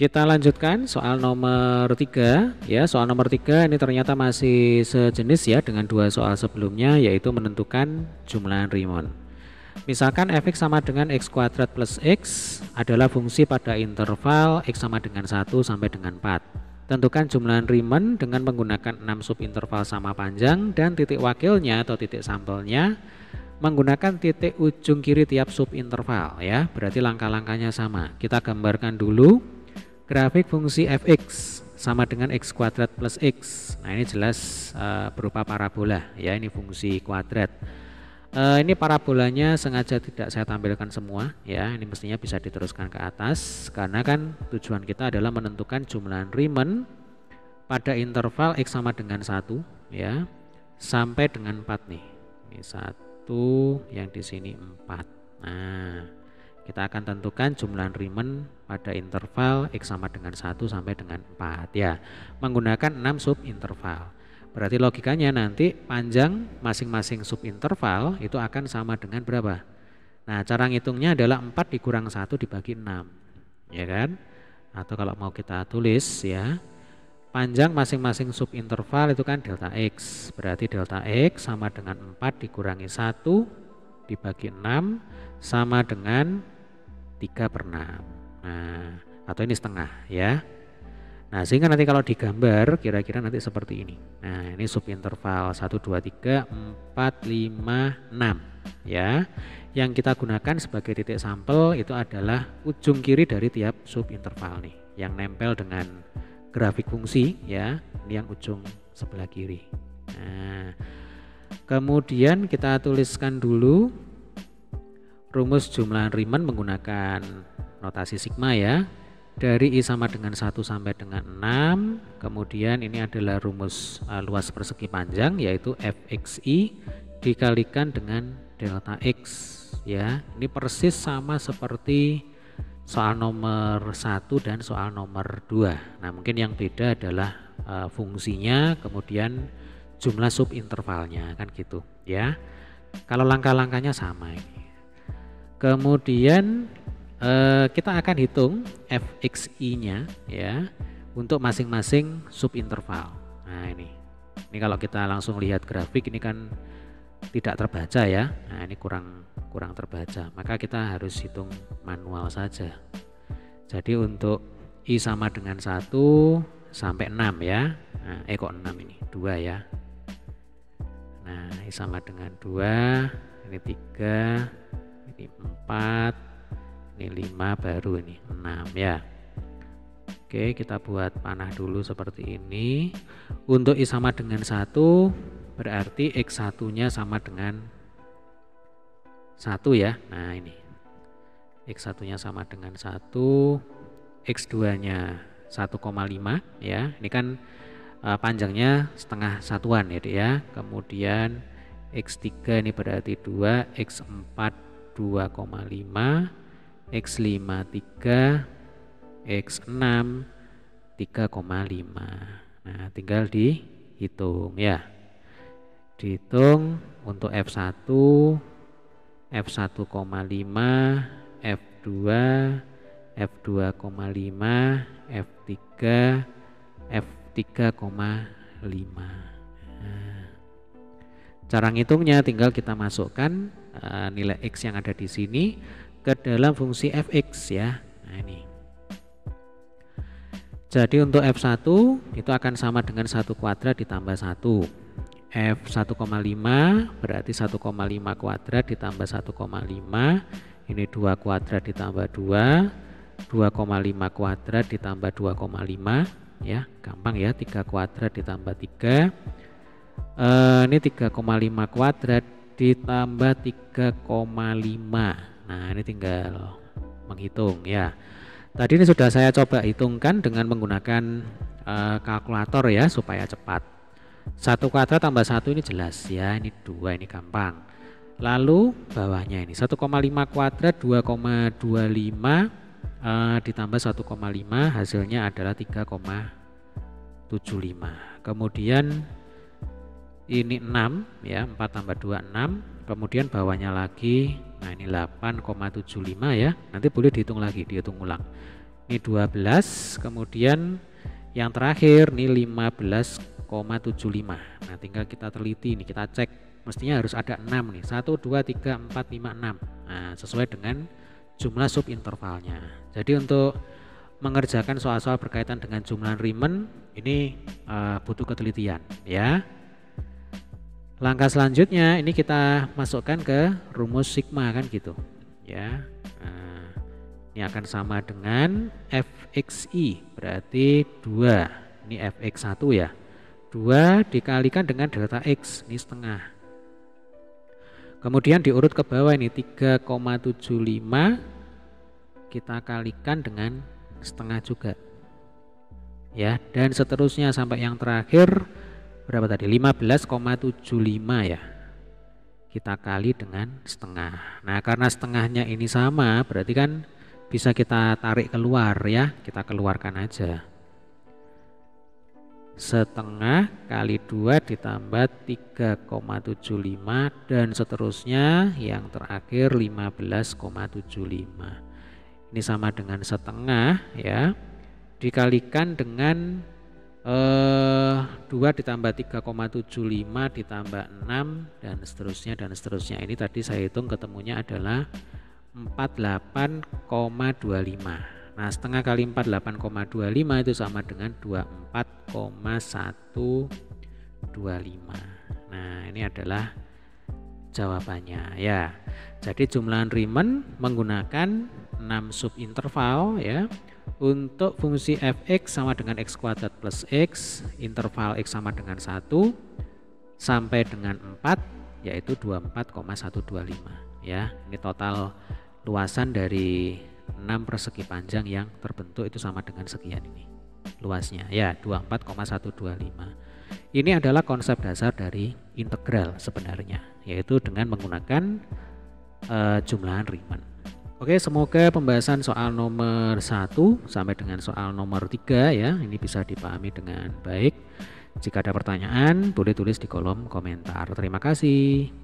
Kita lanjutkan soal nomor 3 ya. Soal nomor 3 ini ternyata masih sejenis ya dengan dua soal sebelumnya, yaitu menentukan jumlah Riemann. Misalkan fx sama dengan x kuadrat plus x adalah fungsi pada interval x sama dengan 1 sampai dengan 4. Tentukan jumlah Riemann dengan menggunakan 6 subinterval sama panjang dan titik wakilnya atau titik sampelnya menggunakan titik ujung kiri tiap subinterval ya. Berarti langkah-langkahnya sama. Kita gambarkan dulu. Grafik fungsi fx sama dengan x kuadrat plus x. Nah ini jelas berupa parabola ya, ini fungsi kuadrat. Ini parabolanya sengaja tidak saya tampilkan semua ya, ini mestinya bisa diteruskan ke atas karena kan tujuan kita adalah menentukan jumlah Riemann pada interval x sama dengan 1 ya sampai dengan 4 nih. Ini 1, yang di sini 4. Nah, kita akan tentukan jumlah Riemann pada interval x sama dengan 1 sampai dengan 4 ya, menggunakan 6 subinterval. Berarti logikanya nanti panjang masing-masing subinterval itu akan sama dengan berapa? Nah, cara ngitungnya adalah 4 dikurang 1 dibagi 6. Ya kan? Atau kalau mau kita tulis ya, panjang masing-masing subinterval itu kan delta x. Berarti delta x sama dengan 4 dikurangi 1 dibagi 6 sama dengan 3/6. Nah, atau ini setengah ya. Nah, sehingga nanti kalau digambar kira-kira nanti seperti ini. Nah, ini subinterval 1 2 3 4 5 6 ya. Yang kita gunakan sebagai titik sampel itu adalah ujung kiri dari tiap subinterval nih, yang nempel dengan grafik fungsi ya. Ini yang ujung sebelah kiri. Nah, kemudian kita tuliskan dulu rumus jumlah Riemann menggunakan notasi sigma ya. Dari I sama dengan 1 sampai dengan 6. Kemudian ini adalah rumus luas persegi panjang, yaitu fxi dikalikan dengan delta x ya. Ini persis sama seperti soal nomor 1 dan soal nomor 2. Nah, mungkin yang beda adalah fungsinya, kemudian jumlah subintervalnya kan gitu ya. Kalau langkah-langkahnya sama ini. Kemudian kita akan hitung fxi-nya ya untuk masing-masing subinterval. Nah ini kalau kita langsung lihat grafik ini kan tidak terbaca ya. Nah ini kurang terbaca. Maka kita harus hitung manual saja. Jadi untuk I sama dengan 1 sampai 6 ya. Nah, kok 6 ini 2 ya. Nah I sama dengan 2, ini 3, ini 4, ini 5, baru ini 6 ya. Oke, kita buat panah dulu seperti ini. Untuk I sama dengan 1 berarti X1 nya sama dengan 1 ya. Nah ini X1 nya sama dengan 1, X2 nya 1,5 ya. Ini kan panjangnya setengah satuan ya, ya. Kemudian X3 ini berarti 2, X4 2,5, X5 3, X6 3,5. Nah tinggal dihitung ya. Dihitung untuk F1 F1,5, F2 F2,5, F3 F3,5. Cara ngitungnya tinggal kita masukkan nilai X yang ada di sini ke dalam fungsi fx ya. Nah ini. Jadi untuk F1 itu akan sama dengan 1 kuadrat ditambah 1. F1,5 berarti 1,5 kuadrat ditambah 1,5. Ini 2 kuadrat ditambah 2. 2,5 kuadrat ditambah 2,5 ya. Gampang ya, 3 kuadrat ditambah 3. Ini 3,5 kuadrat ditambah 3,5. Nah ini tinggal menghitung ya. Tadi ini sudah saya coba hitungkan dengan menggunakan kalkulator ya supaya cepat. 1 kuadrat tambah 1 ini jelas ya, ini 2, ini gampang. Lalu bawahnya ini 1,5 kuadrat 2,25 ditambah 1,5 hasilnya adalah 3,75. Kemudian ini 6 ya, 4 tambah 2 6. Kemudian bawahnya lagi, nah ini 8,75 ya. Nanti boleh dihitung lagi, dihitung ulang. Ini 12, kemudian yang terakhir nih 15,75. Nah, tinggal kita teliti nih, kita cek. Mestinya harus ada 6 nih. 1 2 3 4 5 6. Nah, sesuai dengan jumlah subintervalnya. Jadi untuk mengerjakan soal-soal berkaitan dengan jumlah Riemann ini butuh ketelitian ya. Langkah selanjutnya ini kita masukkan ke rumus sigma kan gitu ya. Nah, ini akan sama dengan fxi berarti 2. Ini fx1 ya. 2 dikalikan dengan delta x, ini setengah. Kemudian diurut ke bawah ini 3,75 kita kalikan dengan setengah juga. Ya, dan seterusnya sampai yang terakhir berapa tadi? 15,75 ya. Kita kali dengan setengah. Nah, karena setengahnya ini sama, berarti kan bisa kita tarik keluar ya. Kita keluarkan aja. Setengah kali 2 ditambah 3,75 dan seterusnya yang terakhir 15,75. Ini sama dengan setengah ya, dikalikan dengan 2 ditambah 3,75 ditambah 6 dan seterusnya. Ini tadi saya hitung ketemunya adalah 48,25. Nah, setengah kali 48,25 itu sama dengan 24,125. Nah, ini adalah jawabannya ya. Jadi jumlah Riemann menggunakan 6 subinterval ya. Untuk fungsi fx sama dengan x kuadrat plus x, interval x sama dengan 1 sampai dengan 4 yaitu 24,125 ya. Ini total luasan dari 6 persegi panjang yang terbentuk itu sama dengan sekian ini luasnya ya, 24,125. Ini adalah konsep dasar dari integral sebenarnya, yaitu dengan menggunakan jumlahan Riemann. Oke, semoga pembahasan soal nomor 1 sampai dengan soal nomor 3 ya ini bisa dipahami dengan baik. Jika ada pertanyaan boleh tulis di kolom komentar. Terima kasih.